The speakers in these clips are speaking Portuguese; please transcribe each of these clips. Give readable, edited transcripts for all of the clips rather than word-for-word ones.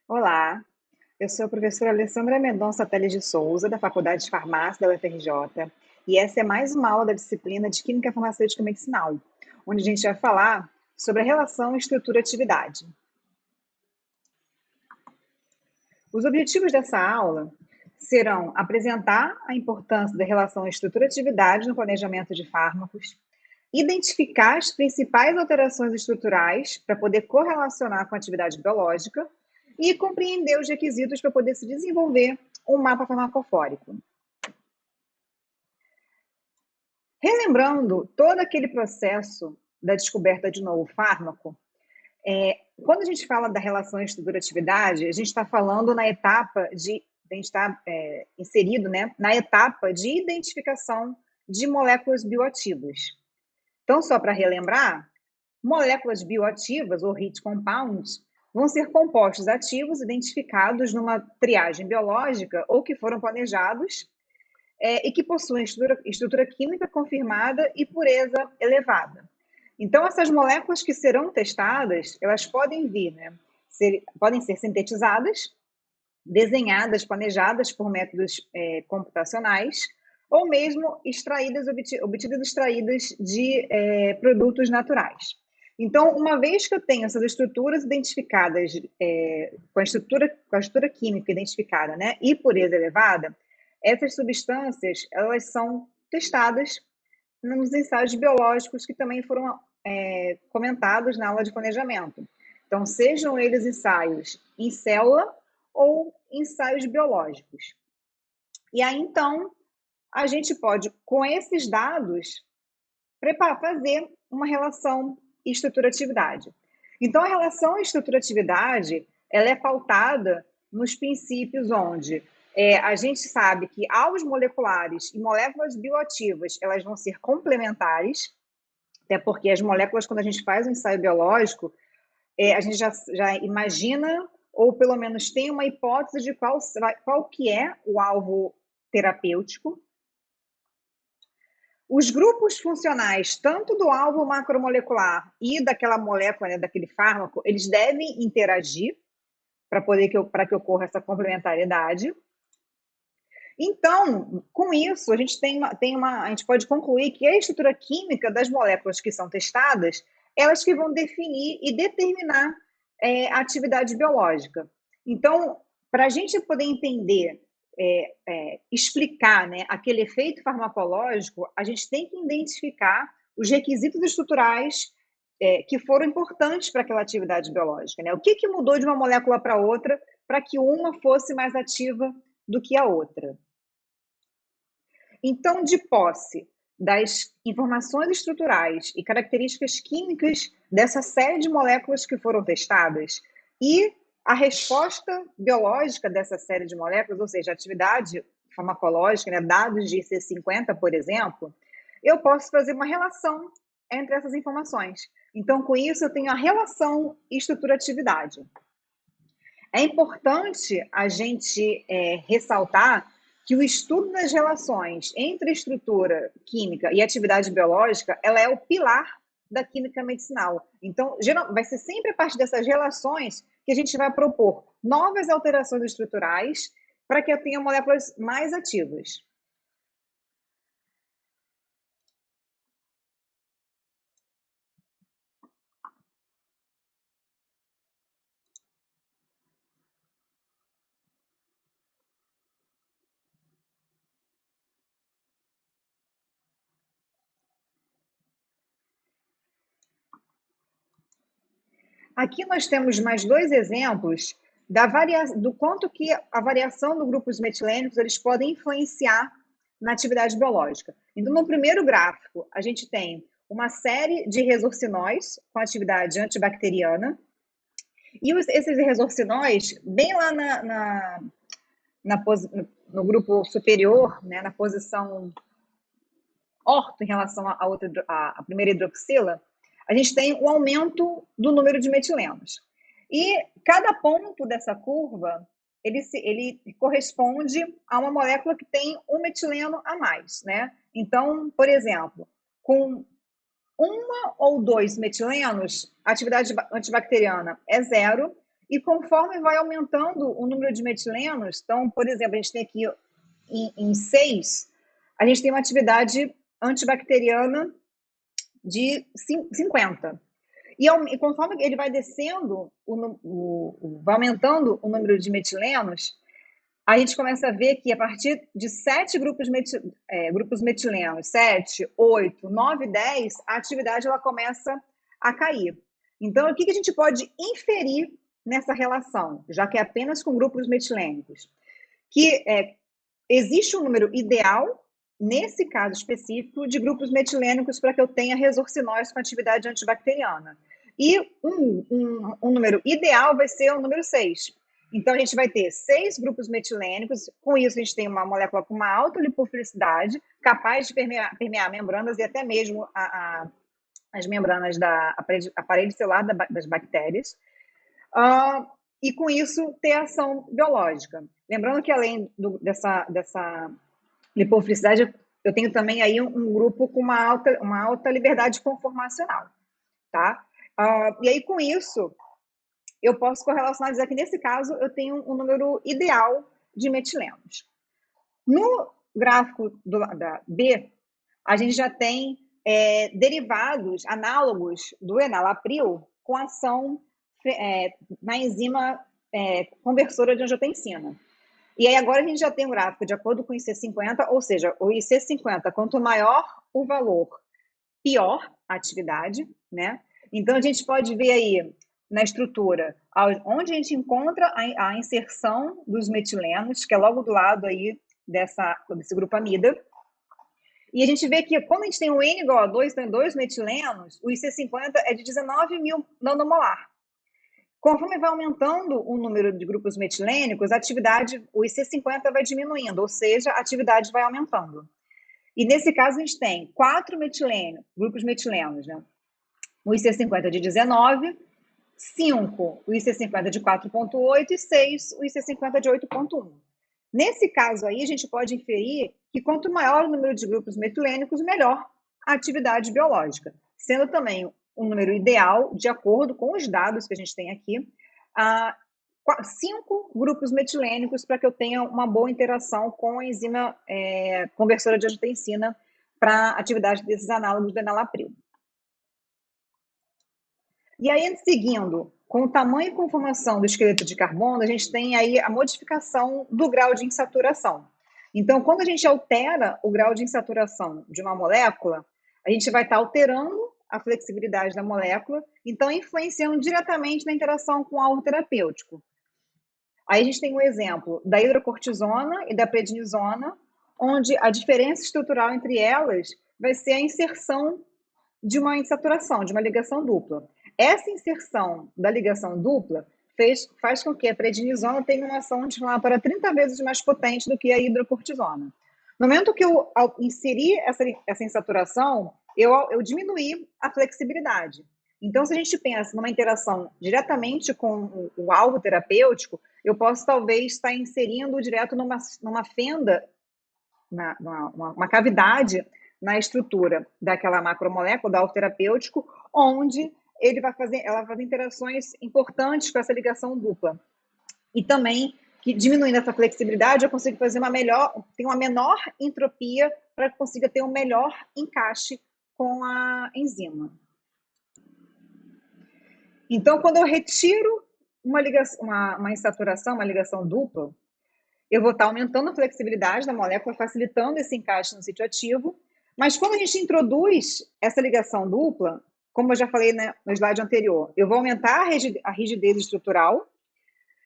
Olá, eu sou a professora Alessandra Mendonça Teles de Souza, da Faculdade de Farmácia da UFRJ, e essa é mais uma aula da disciplina de Química Farmacêutica Medicinal, onde a gente vai falar sobre a relação estrutura-atividade. Os objetivos dessa aula serão apresentar a importância da relação estrutura-atividade no planejamento de fármacos, identificar as principais alterações estruturais para poder correlacionar com a atividade biológica e compreender os requisitos para poder se desenvolver um mapa farmacofórico. Relembrando todo aquele processo da descoberta de novo fármaco, quando a gente fala da relação estrutura-atividade, a gente está falando na etapa de, a gente está inserido, né, na etapa de identificação de moléculas bioativas. Então, só para relembrar, moléculas bioativas, ou hit compounds, vão ser compostos ativos identificados numa triagem biológica ou que foram planejados e que possuem estrutura química confirmada e pureza elevada. Então, essas moléculas que serão testadas, elas podem vir, né, podem ser sintetizadas, desenhadas, planejadas por métodos computacionais, ou mesmo obtidas extraídas de produtos naturais. Então, uma vez que eu tenho essas estruturas identificadas, com a estrutura química identificada, né, e pureza elevada, essas substâncias, elas são testadas nos ensaios biológicos que também foram comentados na aula de planejamento. Então, sejam eles ensaios em célula ou ensaios biológicos. E aí, então, a gente pode, com esses dados, fazer uma relação estrutura-atividade. Então, a relação estrutura-atividade, ela é pautada nos princípios onde a gente sabe que alvos moleculares e moléculas bioativas, elas vão ser complementares, até porque as moléculas, quando a gente faz um ensaio biológico, a gente já imagina, ou pelo menos tem uma hipótese de qual que é o alvo terapêutico. Os grupos funcionais, tanto do alvo macromolecular e daquela molécula, né, daquele fármaco, eles devem interagir para que ocorra essa complementariedade. Então, com isso, a gente a gente pode concluir que a estrutura química das moléculas que são testadas, elas que vão definir e determinar a atividade biológica. Então, para a gente poder entender, explicar, né, aquele efeito farmacológico, a gente tem que identificar os requisitos estruturais que foram importantes para aquela atividade biológica, né? O que mudou de uma molécula para outra para que uma fosse mais ativa do que a outra. Então, de posse das informações estruturais e características químicas dessa série de moléculas que foram testadas e a resposta biológica dessa série de moléculas, ou seja, a atividade farmacológica, né, dados de IC50, por exemplo, eu posso fazer uma relação entre essas informações. Então, com isso, eu tenho a relação estrutura-atividade. É importante a gente ressaltar que o estudo das relações entre estrutura química e atividade biológica, ela é o pilar da química medicinal. Então, vai ser sempre a partir dessas relações que a gente vai propor novas alterações estruturais para que eu tenha moléculas mais ativas. Aqui nós temos mais dois exemplos do quanto que a variação do grupos metilênicos eles podem influenciar na atividade biológica. Então, no primeiro gráfico, a gente tem uma série de resorcinóis com atividade antibacteriana, e esses resorcinóis, bem lá no grupo superior, né, na posição orto em relação à primeira hidroxila, a gente tem o aumento do número de metilenos. E cada ponto dessa curva, ele corresponde a uma molécula que tem um metileno a mais, né? Então, por exemplo, com uma ou dois metilenos, a atividade antibacteriana é zero, E conforme vai aumentando o número de metilenos, então, por exemplo, a gente tem aqui em 6, a gente tem uma atividade antibacteriana de 50. E conforme ele vai descendo, vai aumentando o número de metilenos, a gente começa a ver que a partir de 7 grupos metilenos, 7, 8, 9, 10, a atividade ela começa a cair. Então, o que a gente pode inferir nessa relação, já que é apenas com grupos metilênicos? Que existe um número ideal, nesse caso específico, de grupos metilênicos para que eu tenha resorcinóis com atividade antibacteriana. E um número ideal vai ser o número 6. Então, a gente vai ter 6 grupos metilênicos. Com isso, a gente tem uma molécula com uma alta lipofilicidade, capaz de permear membranas e até mesmo as membranas da parede celular das bactérias. E, com isso, ter ação biológica. Lembrando que, além dessa lipofilicidade, eu tenho também aí um grupo com uma alta liberdade conformacional. Tá? E aí, com isso, eu posso correlacionar, dizer que nesse caso eu tenho um número ideal de metilenos. No gráfico da B, a gente já tem derivados análogos do enalapril com ação na enzima conversora de angiotensina. E aí agora a gente já tem um gráfico de acordo com o IC50, ou seja, o IC50, quanto maior o valor, pior a atividade, né? Então a gente pode ver aí na estrutura, onde a gente encontra a inserção dos metilenos, que é logo do lado aí desse grupo amida. E a gente vê que quando a gente tem um N igual a 2, tem 2 metilenos, o IC50 é de 19.000 nanomolar. Conforme vai aumentando o número de grupos metilênicos, o IC50 vai diminuindo, ou seja, a atividade vai aumentando. E nesse caso a gente tem 4 grupos metilenos, né? O IC50 de 19, 5, o IC50 de 4,8 e 6, o IC50 de 8,1. Nesse caso aí, a gente pode inferir que quanto maior o número de grupos metilênicos, melhor a atividade biológica, sendo também um número ideal, de acordo com os dados que a gente tem aqui, 5 grupos metilênicos para que eu tenha uma boa interação com a enzima conversora de angiotensina para a atividade desses análogos do enalapril. E aí, seguindo, com o tamanho e conformação do esqueleto de carbono, a gente tem aí a modificação do grau de insaturação. Então, quando a gente altera o grau de insaturação de uma molécula, a gente vai estar alterando a flexibilidade da molécula, então influenciando diretamente na interação com o alvo terapêutico. Aí a gente tem um exemplo da hidrocortisona e da prednisona, onde a diferença estrutural entre elas vai ser a inserção de uma insaturação, de uma ligação dupla. Essa inserção da ligação dupla faz com que a prednisona tenha uma ação anti-inflamatória 30 vezes mais potente do que a hidrocortisona. No momento que eu inserir essa insaturação, eu diminuí a flexibilidade. Então, se a gente pensa numa interação diretamente com o alvo terapêutico, eu posso talvez estar inserindo direto numa fenda, uma cavidade na estrutura daquela macromolécula, do alvo terapêutico, onde ela vai fazer interações importantes com essa ligação dupla. E também, que diminuindo essa flexibilidade, eu consigo fazer tem uma menor entropia para que consiga ter um melhor encaixe com a enzima. Então, quando eu retiro uma insaturação, uma ligação dupla, eu vou estar aumentando a flexibilidade da molécula, facilitando esse encaixe no sítio ativo. Mas quando a gente introduz essa ligação dupla, como eu já falei, né, no slide anterior, eu vou aumentar a rigidez estrutural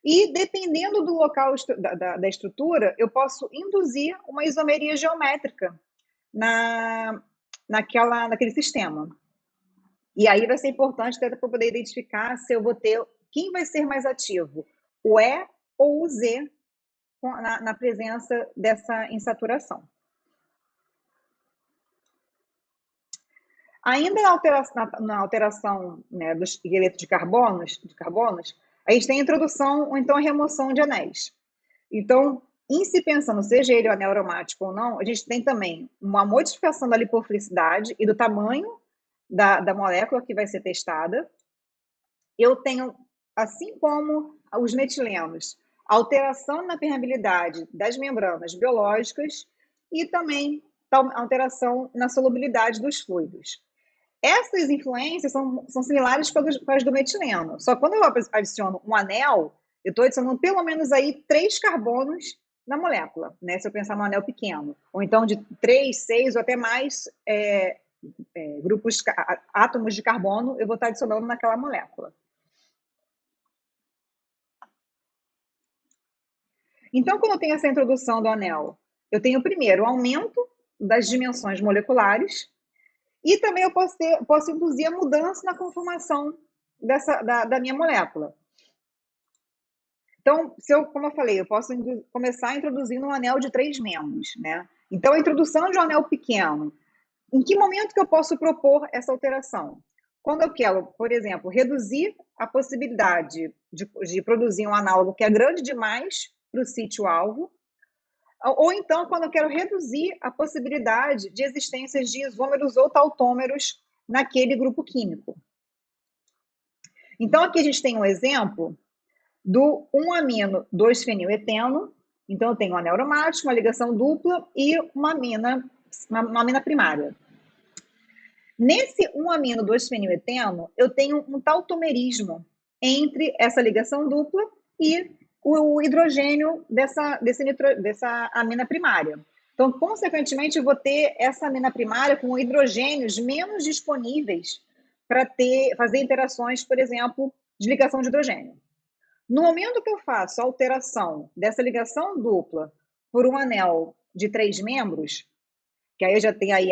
e, dependendo do local da estrutura, eu posso induzir uma isomeria geométrica naquele sistema. E aí vai ser importante até para poder identificar se eu vou ter quem vai ser mais ativo, o E ou o Z, na presença dessa insaturação. Ainda na alteração né, do esqueleto de carbonos, a gente tem a introdução ou então a remoção de anéis. Então, em se pensando, seja ele o anel aromático ou não, a gente tem também uma modificação da lipofilicidade e do tamanho da molécula que vai ser testada. Eu tenho assim como os metilenos, alteração na permeabilidade das membranas biológicas e também alteração na solubilidade dos fluidos. Essas influências são similares com as do metileno, só que quando eu adiciono um anel, eu estou adicionando pelo menos aí 3 carbonos na molécula, né? Se eu pensar num anel pequeno, ou então de 3, 6 ou até mais grupos, átomos de carbono, eu vou estar adicionando naquela molécula. Então, quando eu tenho essa introdução do anel, eu tenho primeiro o aumento das dimensões moleculares e também eu posso induzir a mudança na conformação da minha molécula. Então, como eu falei, eu posso começar introduzindo um anel de 3 membros, né? Então, a introdução de um anel pequeno, em que momento que eu posso propor essa alteração? Quando eu quero, por exemplo, reduzir a possibilidade de produzir um análogo que é grande demais para o sítio-alvo, ou então quando eu quero reduzir a possibilidade de existência de isômeros ou tautômeros naquele grupo químico. Então, aqui a gente tem um exemplo do 1-amino-2-fenileteno. Então, eu tenho um anel aromático, uma ligação dupla e uma amina primária. Nesse 1-amino-2-fenileteno, eu tenho um tautomerismo entre essa ligação dupla e o hidrogênio dessa amina primária. Então, consequentemente, eu vou ter essa amina primária com hidrogênios menos disponíveis para fazer interações, por exemplo, de ligação de hidrogênio. No momento que eu faço a alteração dessa ligação dupla por um anel de 3 membros, que aí eu já tenho aí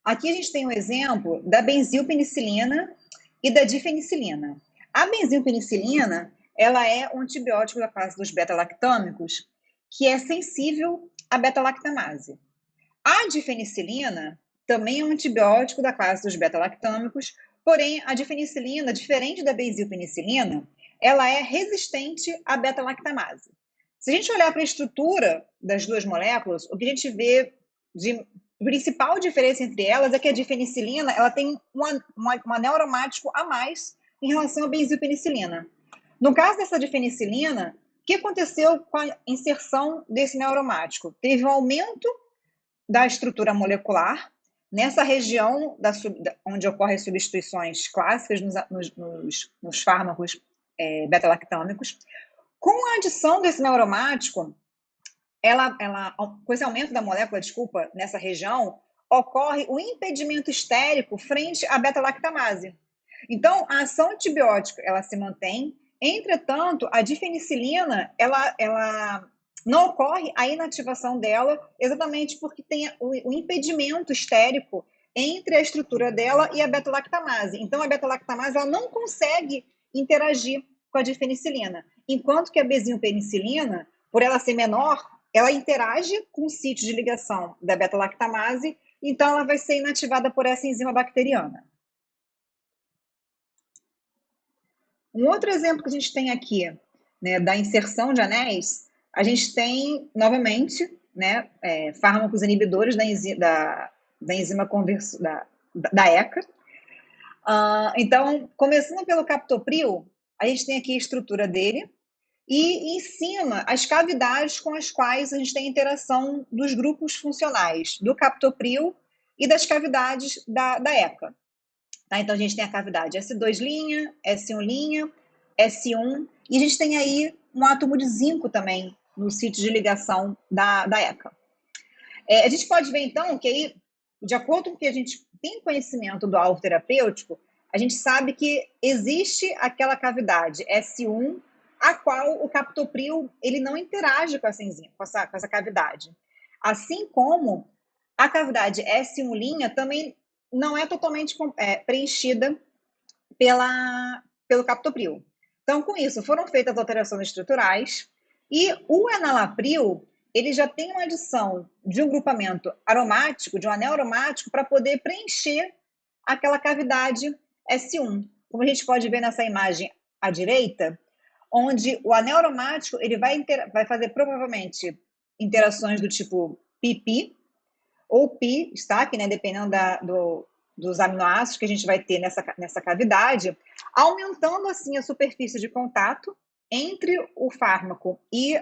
Aqui a gente tem um exemplo da benzilpenicilina e da difenicilina. A benzilpenicilina, ela é um antibiótico da classe dos beta-lactâmicos que é sensível à beta-lactamase. A difenicilina também é um antibiótico da classe dos beta-lactâmicos, porém a difenicilina, diferente da benzilpenicilina, ela é resistente à beta-lactamase. Se a gente olhar para a estrutura das duas moléculas, o que a gente vê de principal diferença entre elas é que a difenicilina ela tem um anel aromático a mais em relação à benzilpenicilina. No caso dessa difenicilina, o que aconteceu com a inserção desse anel aromático? Teve um aumento da estrutura molecular nessa região onde ocorrem as substituições clássicas nos fármacos beta-lactâmicos. Com a adição desse anel aromático, com esse aumento da molécula, nessa região, ocorre o impedimento estérico frente à beta-lactamase. Então, a ação antibiótica, ela se mantém, entretanto, a difenicilina, ela não ocorre a inativação dela exatamente porque tem o impedimento estérico entre a estrutura dela e a beta-lactamase. Então, a beta-lactamase ela não consegue interagir com a difenicilina, enquanto que a benzilpenicilina, por ela ser menor, ela interage com o sítio de ligação da beta-lactamase, então ela vai ser inativada por essa enzima bacteriana. Um outro exemplo que a gente tem aqui, né, da inserção de anéis, a gente tem, novamente, né, fármacos inibidores da enzima converso, da ECA. Então, começando pelo captopril, a gente tem aqui a estrutura dele, e em cima, as cavidades com as quais a gente tem interação dos grupos funcionais, do captopril e das cavidades da ECA. Tá? Então, a gente tem a cavidade S2', S1', S1, e a gente tem aí um átomo de zinco também no sítio de ligação da ECA. A gente pode ver, então, que aí, de acordo com o que a gente tem conhecimento do alvo terapêutico, a gente sabe que existe aquela cavidade S1, a qual o captopril ele não interage com essa enzima, com essa cavidade. Assim como a cavidade S1' também não é totalmente preenchida pelo captopril. Então, com isso, foram feitas alterações estruturais e o enalapril ele já tem uma adição de um grupamento aromático, de um anel aromático, para poder preencher aquela cavidade S1. Como a gente pode ver nessa imagem à direita, onde o anel aromático ele vai fazer provavelmente interações do tipo pi-pi ou pi-stack, né, dependendo dos aminoácidos que a gente vai ter nessa cavidade, aumentando assim a superfície de contato entre o fármaco e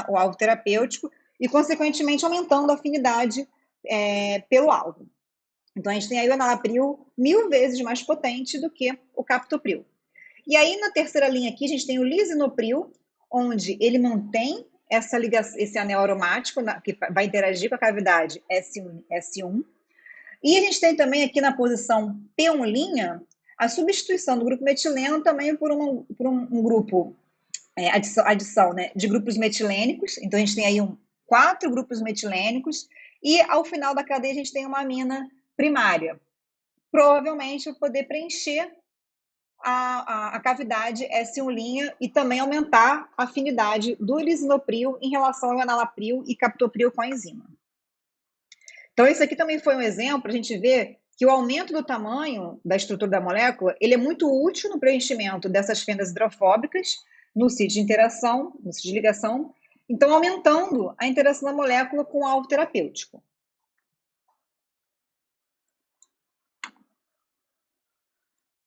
o alvo terapêutico e, consequentemente, aumentando a afinidade pelo alvo. Então, a gente tem aí o enalapril 1000 vezes mais potente do que o captopril. E aí, na terceira linha aqui, a gente tem o lisinopril, onde ele mantém essa ligação, esse anel aromático, que vai interagir com a cavidade S1. E a gente tem também aqui na posição P1' a substituição do grupo metileno também por um grupo, adição né, de grupos metilênicos. Então, a gente tem aí 4 grupos metilênicos e, ao final da cadeia, a gente tem uma amina primária. Provavelmente, para poder preencher a cavidade S1' e também aumentar a afinidade do lisinopril em relação ao enalapril e captopril com a enzima. Então, esse aqui também foi um exemplo para a gente ver que o aumento do tamanho da estrutura da molécula ele é muito útil no preenchimento dessas fendas hidrofóbicas no sítio de interação, no sítio de ligação, então aumentando a interação da molécula com o alvo terapêutico.